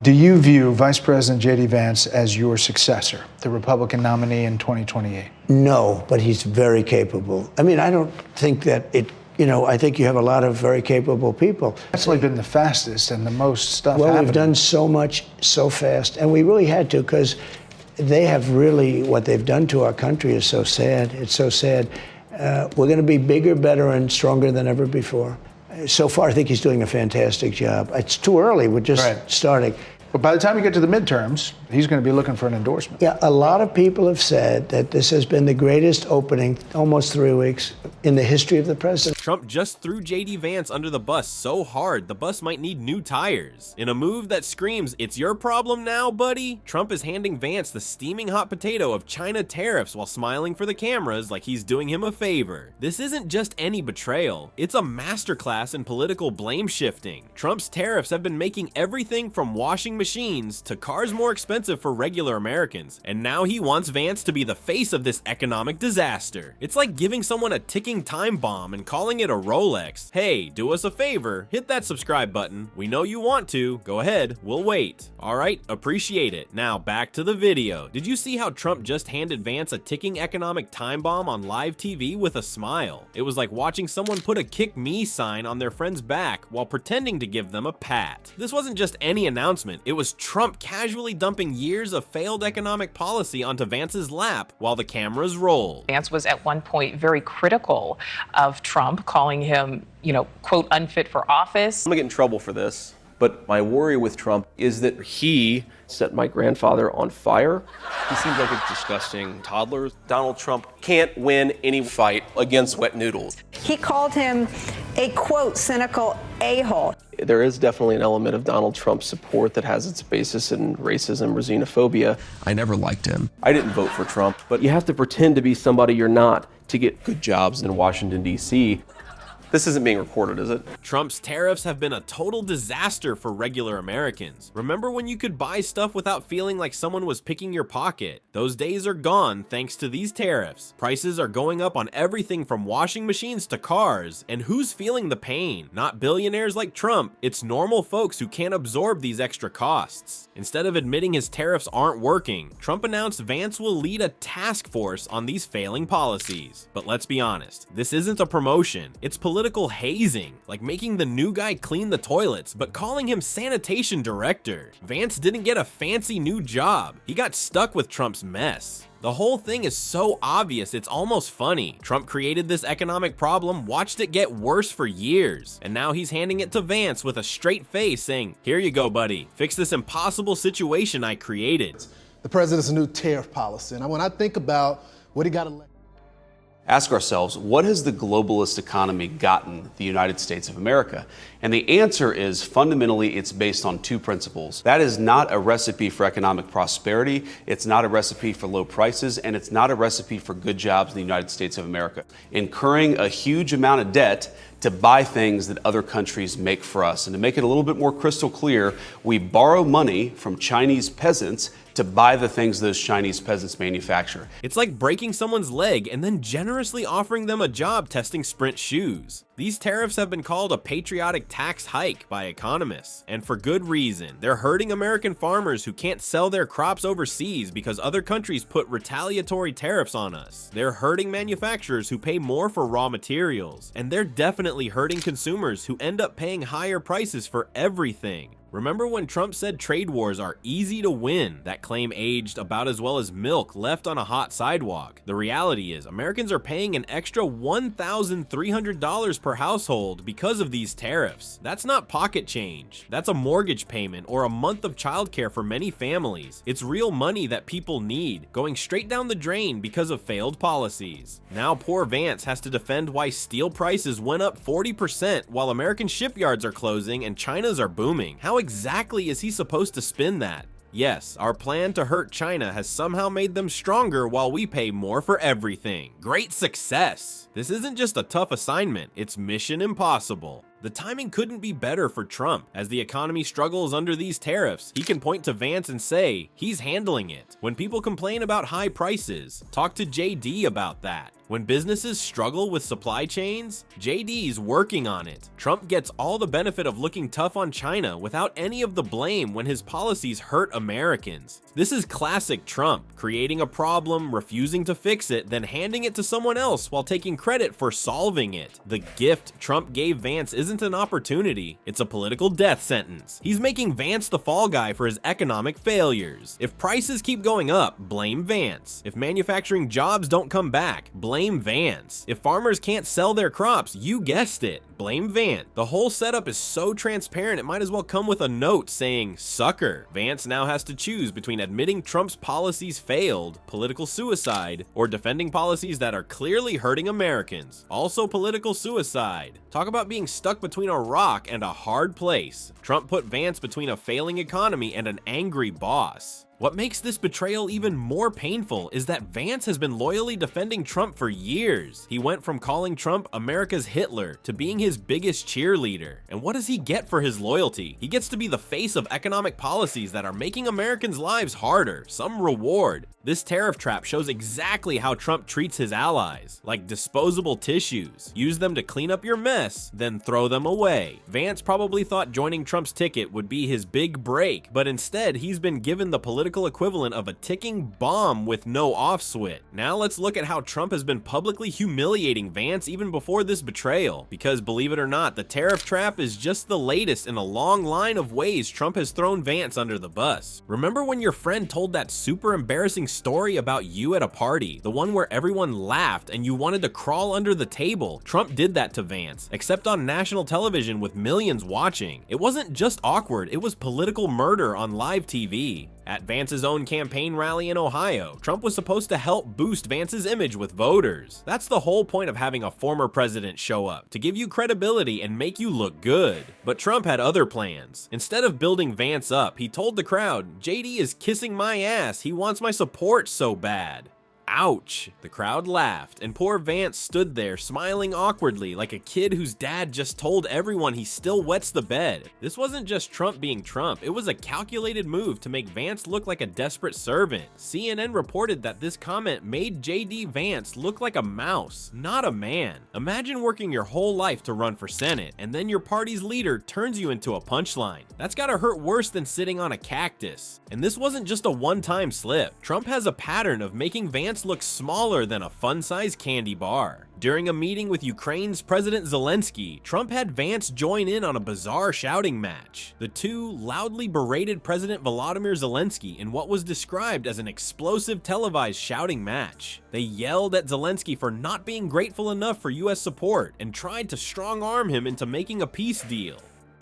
Do you view Vice President JD Vance as your successor, the Republican nominee in 2028? No, but he's very capable. I mean, I don't think that I think you have a lot of very capable people. That's only been the fastest and the most stuff Well, happening. we've done so much so fast, and we really had to, because they have really, what they've done to our country is so sad. It's so sad. We're going to be bigger, better, and stronger than ever before. So far, I think he's doing a fantastic job. It's too early. We're just starting. But by the time you get to the midterms, he's going to be looking for an endorsement. Yeah, a lot of people have said that this has been the greatest opening, almost 3 weeks, in the history of the president. Trump just threw JD Vance under the bus so hard the bus might need new tires. In a move that screams, "It's your problem now, buddy," Trump is handing Vance the steaming hot potato of China tariffs while smiling for the cameras like he's doing him a favor. This isn't just any betrayal, it's a masterclass in political blame shifting. Trump's tariffs have been making everything from washing machines to cars more expensive for regular Americans, and now he wants Vance to be the face of this economic disaster. It's like giving someone a ticking time bomb and calling it a Rolex. Hey, do us a favor, hit that subscribe button. We know you want to. Go ahead, we'll wait. Alright, appreciate it. Now back to the video. Did you see how Trump just handed Vance a ticking economic time bomb on live TV with a smile? It was like watching someone put a "kick me" sign on their friend's back while pretending to give them a pat. This wasn't just any announcement, it was Trump casually dumping years of failed economic policy onto Vance's lap while the cameras rolled. Vance was at one point very critical of Trump, calling him, quote, unfit for office. I'm gonna get in trouble for this, but my worry with Trump is that he set my grandfather on fire. He seems like a disgusting toddler. Donald Trump can't win any fight against wet noodles. He called him a, quote, cynical a-hole. There is definitely an element of Donald Trump's support that has its basis in racism or xenophobia. I never liked him. I didn't vote for Trump, but you have to pretend to be somebody you're not to get good jobs in Washington, D.C. This isn't being recorded, is it? Trump's tariffs have been a total disaster for regular Americans. Remember when you could buy stuff without feeling like someone was picking your pocket? Those days are gone thanks to these tariffs. Prices are going up on everything from washing machines to cars, and who's feeling the pain? Not billionaires like Trump, it's normal folks who can't absorb these extra costs. Instead of admitting his tariffs aren't working, Trump announced Vance will lead a task force on these failing policies. But let's be honest, this isn't a promotion, it's political hazing, like making the new guy clean the toilets, but calling him sanitation director. Vance didn't get a fancy new job, he got stuck with Trump's mess. The whole thing is so obvious, it's almost funny. Trump created this economic problem, watched it get worse for years, and now he's handing it to Vance with a straight face saying, "Here you go, buddy. Fix this impossible situation I created." The president's new tariff policy, and when I think about what he got elected. Ask ourselves, what has the globalist economy gotten the United States of America? And the answer is fundamentally it's based on two principles. That is not a recipe for economic prosperity, it's not a recipe for low prices, and it's not a recipe for good jobs in the United States of America. Incurring a huge amount of debt to buy things that other countries make for us. And to make it a little bit more crystal clear, we borrow money from Chinese peasants to buy the things those Chinese peasants manufacture. It's like breaking someone's leg and then generously offering them a job testing Sprint shoes. These tariffs have been called a patriotic tax hike by economists, and for good reason. They're hurting American farmers who can't sell their crops overseas because other countries put retaliatory tariffs on us. They're hurting manufacturers who pay more for raw materials, and they're definitely hurting consumers who end up paying higher prices for everything. Remember when Trump said trade wars are easy to win? That claim aged about as well as milk left on a hot sidewalk. The reality is, Americans are paying an extra $1,300 per household because of these tariffs. That's not pocket change. That's a mortgage payment or a month of childcare for many families. It's real money that people need, going straight down the drain because of failed policies. Now poor Vance has to defend why steel prices went up 40% while American shipyards are closing and China's are booming. How exactly is he supposed to spin that? Yes, our plan to hurt China has somehow made them stronger while we pay more for everything. Great success! This isn't just a tough assignment, it's mission impossible. The timing couldn't be better for Trump. As the economy struggles under these tariffs, he can point to Vance and say he's handling it. When people complain about high prices, talk to JD about that. When businesses struggle with supply chains, JD's working on it. Trump gets all the benefit of looking tough on China without any of the blame when his policies hurt Americans. This is classic Trump, creating a problem, refusing to fix it, then handing it to someone else while taking credit for solving it. The gift Trump gave Vance isn't an opportunity, it's a political death sentence. He's making Vance the fall guy for his economic failures. If prices keep going up, blame Vance. If manufacturing jobs don't come back, blame Vance. If farmers can't sell their crops, you guessed it, blame Vance. The whole setup is so transparent it might as well come with a note saying, sucker. Vance now has to choose between admitting Trump's policies failed, political suicide, or defending policies that are clearly hurting Americans, also political suicide. Talk about being stuck between a rock and a hard place. Trump put Vance between a failing economy and an angry boss. What makes this betrayal even more painful is that Vance has been loyally defending Trump for years. He went from calling Trump America's Hitler to being his biggest cheerleader. And what does he get for his loyalty? He gets to be the face of economic policies that are making Americans' lives harder, some reward. This tariff trap shows exactly how Trump treats his allies, like disposable tissues. Use them to clean up your mess, then throw them away. Vance probably thought joining Trump's ticket would be his big break, but instead he's been given the political equivalent of a ticking bomb with no off switch. Now let's look at how Trump has been publicly humiliating Vance even before this betrayal, because believe it or not, the tariff trap is just the latest in a long line of ways Trump has thrown Vance under the bus. Remember when your friend told that super embarrassing story about you at a party, the one where everyone laughed and you wanted to crawl under the table? Trump did that to Vance, except on national television with millions watching. It wasn't just awkward, it was political murder on live TV. At Vance's own campaign rally in Ohio, Trump was supposed to help boost Vance's image with voters. That's the whole point of having a former president show up, to give you credibility and make you look good. But Trump had other plans. Instead of building Vance up, he told the crowd, JD is kissing my ass, he wants my support so bad. Ouch! The crowd laughed, and poor Vance stood there smiling awkwardly like a kid whose dad just told everyone he still wets the bed. This wasn't just Trump being Trump, it was a calculated move to make Vance look like a desperate servant. CNN reported that this comment made JD Vance look like a mouse, not a man. Imagine working your whole life to run for Senate, and then your party's leader turns you into a punchline. That's gotta hurt worse than sitting on a cactus. And this wasn't just a one-time slip. Trump has a pattern of making Vance looks smaller than a fun-sized candy bar. During a meeting with Ukraine's President Zelensky, Trump had Vance join in on a bizarre shouting match. The two loudly berated President Volodymyr Zelensky in what was described as an explosive televised shouting match. They yelled at Zelensky for not being grateful enough for US support and tried to strong-arm him into making a peace deal.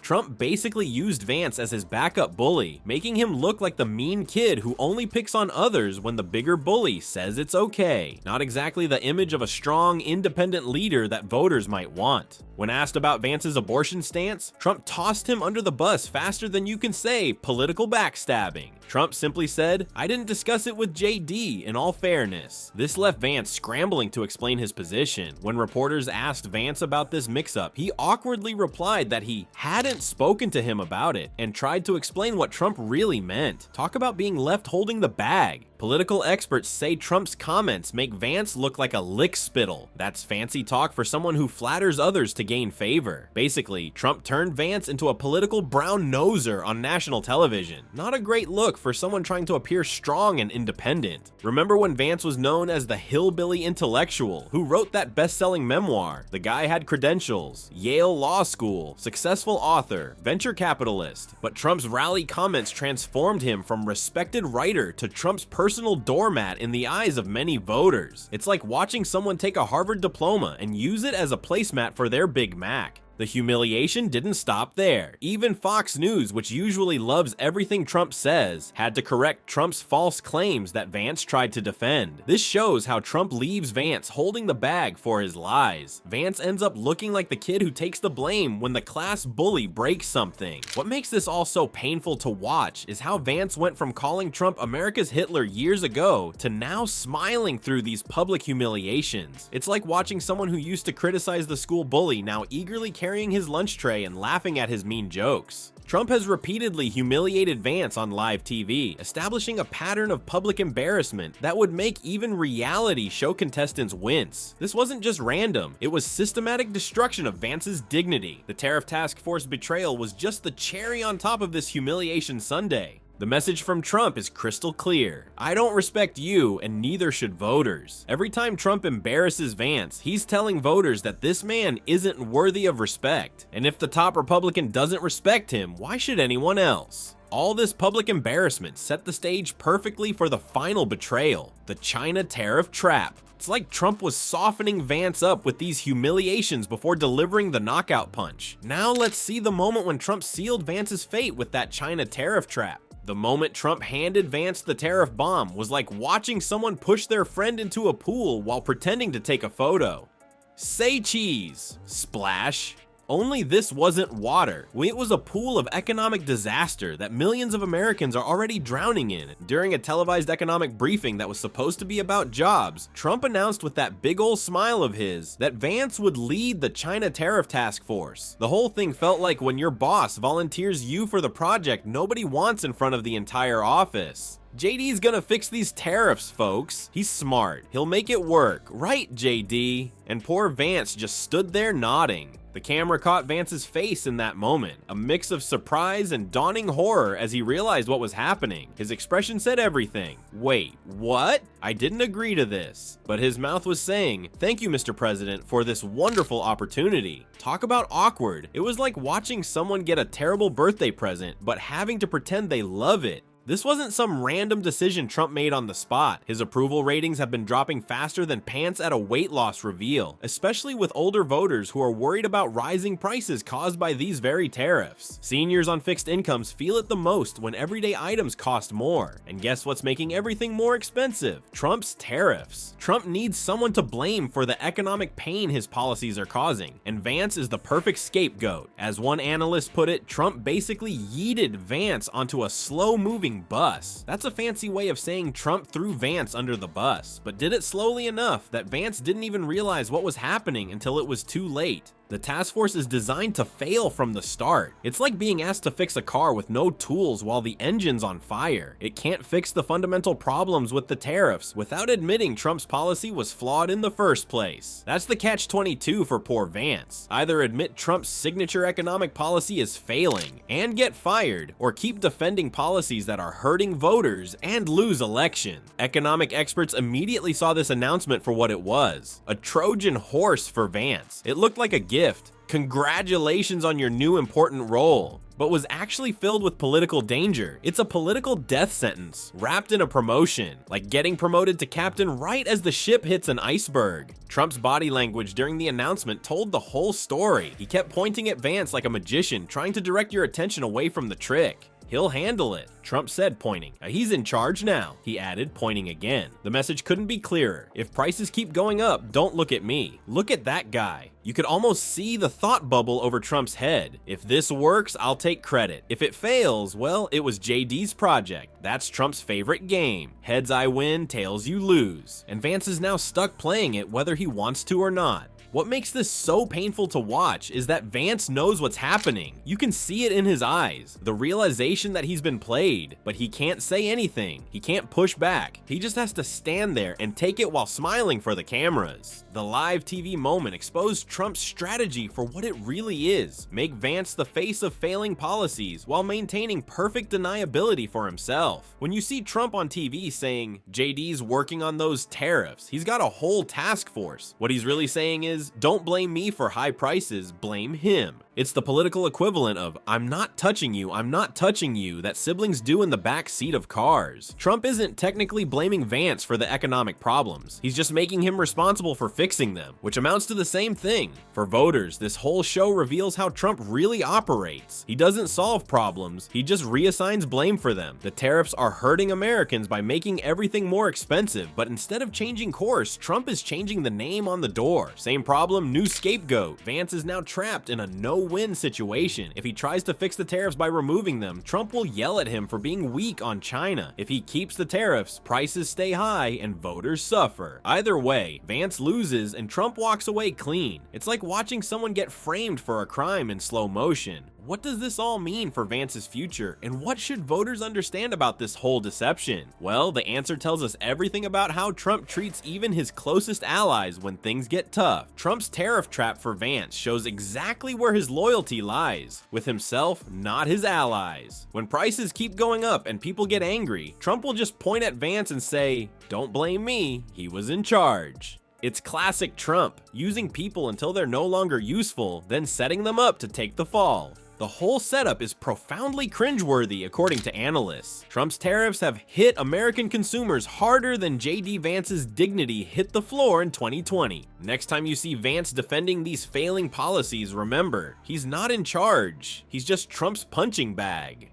Trump basically used Vance as his backup bully, making him look like the mean kid who only picks on others when the bigger bully says it's okay. Not exactly the image of a strong, independent leader that voters might want. When asked about Vance's abortion stance, Trump tossed him under the bus faster than you can say political backstabbing. Trump simply said, I didn't discuss it with JD, in all fairness. This left Vance scrambling to explain his position. When reporters asked Vance about this mix-up, he awkwardly replied that he hadn't spoken to him about it and tried to explain what Trump really meant. Talk about being left holding the bag. Political experts say Trump's comments make Vance look like a lickspittle. That's fancy talk for someone who flatters others to gain favor. Basically, Trump turned Vance into a political brown noser on national television. Not a great look for someone trying to appear strong and independent. Remember when Vance was known as the hillbilly intellectual who wrote that best-selling memoir? The guy had credentials, Yale Law School, successful author, venture capitalist. But Trump's rally comments transformed him from respected writer to Trump's personal doormat in the eyes of many voters. It's like watching someone take a Harvard diploma and use it as a placemat for their Big Mac. The humiliation didn't stop there. Even Fox News, which usually loves everything Trump says, had to correct Trump's false claims that Vance tried to defend. This shows how Trump leaves Vance holding the bag for his lies. Vance ends up looking like the kid who takes the blame when the class bully breaks something. What makes this all so painful to watch is how Vance went from calling Trump America's Hitler years ago to now smiling through these public humiliations. It's like watching someone who used to criticize the school bully now eagerly carrying his lunch tray and laughing at his mean jokes. Trump has repeatedly humiliated Vance on live TV, establishing a pattern of public embarrassment that would make even reality show contestants wince. This wasn't just random, it was systematic destruction of Vance's dignity. The Tariff Task Force betrayal was just the cherry on top of this humiliation sundae. The message from Trump is crystal clear. I don't respect you, and neither should voters. Every time Trump embarrasses Vance, he's telling voters that this man isn't worthy of respect. And if the top Republican doesn't respect him, why should anyone else? All this public embarrassment set the stage perfectly for the final betrayal, the China tariff trap. It's like Trump was softening Vance up with these humiliations before delivering the knockout punch. Now let's see the moment when Trump sealed Vance's fate with that China tariff trap. The moment Trump handed Vance the tariff bomb was like watching someone push their friend into a pool while pretending to take a photo. Say cheese. Splash. Only this wasn't water. It was a pool of economic disaster that millions of Americans are already drowning in. During a televised economic briefing that was supposed to be about jobs, Trump announced with that big ol' smile of his that Vance would lead the China Tariff Task Force. The whole thing felt like when your boss volunteers you for the project nobody wants in front of the entire office. JD's gonna fix these tariffs, folks. He's smart. He'll make it work. Right, JD? And poor Vance just stood there nodding. The camera caught Vance's face in that moment, a mix of surprise and dawning horror as he realized what was happening. His expression said everything. Wait, what? I didn't agree to this. But his mouth was saying, thank you, Mr. President, for this wonderful opportunity. Talk about awkward. It was like watching someone get a terrible birthday present, but having to pretend they love it. This wasn't some random decision Trump made on the spot. His approval ratings have been dropping faster than pants at a weight loss reveal, especially with older voters who are worried about rising prices caused by these very tariffs. Seniors on fixed incomes feel it the most when everyday items cost more. And guess what's making everything more expensive? Trump's tariffs. Trump needs someone to blame for the economic pain his policies are causing, and Vance is the perfect scapegoat. As one analyst put it, Trump basically yeeted Vance onto a slow-moving bus. That's a fancy way of saying Trump threw Vance under the bus, but did it slowly enough that Vance didn't even realize what was happening until it was too late. The task force is designed to fail from the start. It's like being asked to fix a car with no tools while the engine's on fire. It can't fix the fundamental problems with the tariffs without admitting Trump's policy was flawed in the first place. That's the catch-22 for poor Vance. Either admit Trump's signature economic policy is failing and get fired, or keep defending policies that are hurting voters and lose election. Economic experts immediately saw this announcement for what it was, a Trojan horse for Vance. It looked like a gift. Congratulations on your new important role, but was actually filled with political danger. It's a political death sentence wrapped in a promotion, like getting promoted to captain right as the ship hits an iceberg. Trump's body language during the announcement told the whole story. He kept pointing at Vance like a magician, trying to direct your attention away from the trick. He'll handle it, Trump said, pointing. He's in charge now, he added, pointing again. The message couldn't be clearer. If prices keep going up, don't look at me. Look at that guy. You could almost see the thought bubble over Trump's head. If this works, I'll take credit. If it fails, well, it was JD's project. That's Trump's favorite game. Heads I win, tails you lose. And Vance is now stuck playing it whether he wants to or not. What makes this so painful to watch is that Vance knows what's happening. You can see it in his eyes, the realization that he's been played, but he can't say anything. He can't push back. He just has to stand there and take it while smiling for the cameras. The live TV moment exposed Trump's strategy for what it really is. Make Vance the face of failing policies while maintaining perfect deniability for himself. When you see Trump on TV saying, JD's working on those tariffs, he's got a whole task force. What he's really saying is, don't blame me for high prices, blame him. It's the political equivalent of, I'm not touching you that siblings do in the back seat of cars. Trump isn't technically blaming Vance for the economic problems. He's just making him responsible for fixing them, which amounts to the same thing. For voters, this whole show reveals how Trump really operates. He doesn't solve problems, he just reassigns blame for them. The tariffs are hurting Americans by making everything more expensive, but instead of changing course, Trump is changing the name on the door. Same problem, new scapegoat. Vance is now trapped in a no no-win situation. If he tries to fix the tariffs by removing them, Trump will yell at him for being weak on China. If he keeps the tariffs, prices stay high and voters suffer. Either way, Vance loses and Trump walks away clean. It's like watching someone get framed for a crime in slow motion. What does this all mean for Vance's future, and what should voters understand about this whole deception? Well, the answer tells us everything about how Trump treats even his closest allies when things get tough. Trump's tariff trap for Vance shows exactly where his loyalty lies, with himself, not his allies. When prices keep going up and people get angry, Trump will just point at Vance and say, "Don't blame me, he was in charge." It's classic Trump, using people until they're no longer useful, then setting them up to take the fall. The whole setup is profoundly cringeworthy according to analysts. Trump's tariffs have hit American consumers harder than JD Vance's dignity hit the floor in 2020. Next time you see Vance defending these failing policies, remember, he's not in charge. He's just Trump's punching bag.